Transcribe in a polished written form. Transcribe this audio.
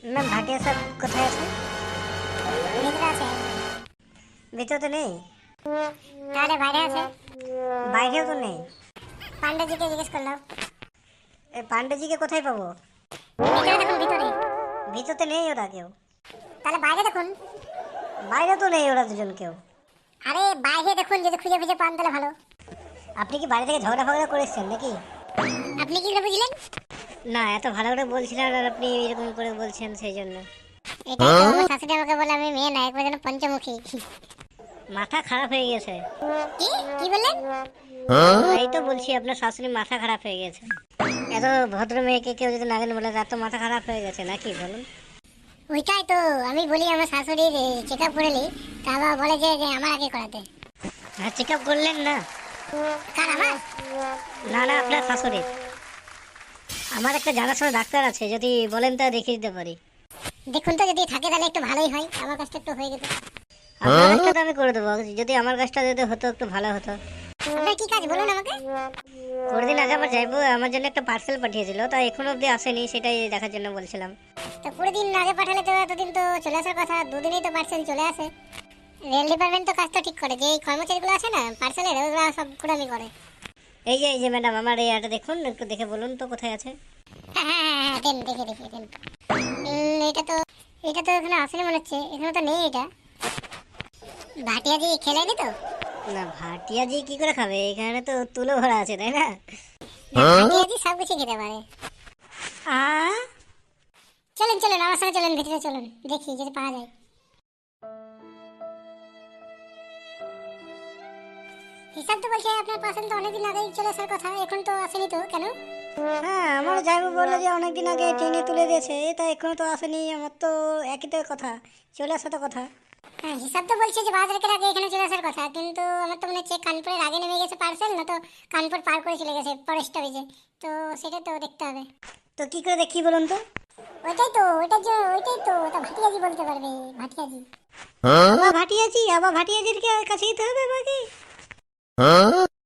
Ma'am Bhatia sir কোথায় আছে? ভিতরে আছে। ভিতরে তো নেই। তাহলে বাইরে আছে। বাইরেও তো নেই। পান্ডাজিকে জিজ্ঞেস করলাম। এই পান্ডেজিকে কোথায় পাবো? ভিতরে দেখুন, ভিতরে। ভিতরতে নেই ওরা কেউ। তাহলে বাইরে দেখুন। বাইরে তো নেই ওরা দুজন কেউ। আরে বাইরে দেখুন, যদি খুঁজে খুঁজে পান তাহলে ভালো। আপনি কি বাড়ি থেকে ঝগড়া ফগড়া করেছেন নাকি? আপনি কি করে বুঝলেন? না, এত ভালো করে বলছিলেন আর আপনি এরকম করে বলছেন সেই জন্য। এটাই তো আমার শাশুড়ি আমাকে বলে আমি মেয়ে না, একবার যেন পঞ্চমুখী। মাথা খারাপ হয়ে গেছে। কি কি বললেন? এই তো বলছি আপনার শাশুড়ি মাথা খারাপ হয়ে গেছে। এত ভদ্র মেয়েকে কেউ যদি না জানে বলে এত মাথা খারাপ হয়ে গেছে নাকি বলুন? ওইটাই তো আমি বলি আমার শাশুড়ির চেক আপ করে নি, তা বাবা বলে যে আমার আগে করাতে। হ্যাঁ, চেক আপ করলেন না? কার আমার? না না, আপনার শাশুড়ি। আমার একটা জানাশোনা ডাক্তার আছে, যদি বলেন তা দেখিয়ে দিতে পারি। দেখুন তো, যদি থাকে তাহলে একটু ভালোই হয়, আমার কাজটা একটু হয়ে যেত। আপনার কাজটা তো আমি করে দেবো, যদি আমার কাজটা যদি হতো একটু ভালো হতো। আপনার কি কাজ বলুন আমাকে। কদিন আগে আমার যাইবো আমার জন্য একটা পার্সেল পাঠিয়েছিল, তা এখনো অবধি আসেনি, সেটাই দেখার জন্য বলছিলাম। তো পুরো দিন আগে পাঠালে তো এতদিন তো চলে আসার কথা, দুদিনই তো পার্সেল চলে আসে। রেল ডিপার্টমেন্ট তো কাজটা ঠিক করে, যে এই কর্মচারীগুলো আছে না পার্সেলের, ওগুলো সব কুড়ামি করে। এই যে ম্যাডাম, আমার এই এটা দেখুন, একটু দেখে বলুন তো কোথায় আছে। হ্যাঁ হ্যাঁ হ্যাঁ হ্যাঁ, দেন দেখে দেখে দেন। এটা তো এখানে আসেনি মনে হচ্ছে, এখানে তো নেই এটা। ভাটিয়াজি খেলেনি তো? না, ভাটিয়াজি কি করে খাবে? এখানে তো তুলো ভরা আছে, তাই না? না, ভাটিয়াজি সব কিছু খেতে পারে। আ চলেন চলেন আমার সঙ্গে চলেন, ভিতরে চলুন, দেখি যদি পাওয়া যায়। হিসাব তো বলছে আপনার পার্সেল তো অনেকদিন আগেই চলে আসার কথা, এখন তো আসেনি তো, কেন? হ্যাঁ, আমারও যাইবো বললো যে অনেকদিন আগে ট্রেনে তুলে দিয়েছে, তা এখনো তো আসেনি। আমার তো একই তো কথা, চলে আসা তো কথা। হ্যাঁ, হিসাব তো বলছে যে 5 তারিখের আগে এখানে চলে আসার কথা, কিন্তু আমার তো মনে হচ্ছে কানপুরের আগে নেমে গেছে পার্সেল, না তো কানপুর পার করে চলে গেছে পরের স্টপেজে। তো সেটা তো দেখতে হবে। তো কি করে দেখি বলুন তো? ওইটাই তো তা ভাটিয়াজি বলতে পারবে, ভাটিয়াজি। আবার ভাটিয়াজি, আবার ভাটিয়াজির কাছে যেতে হবে আমাকে?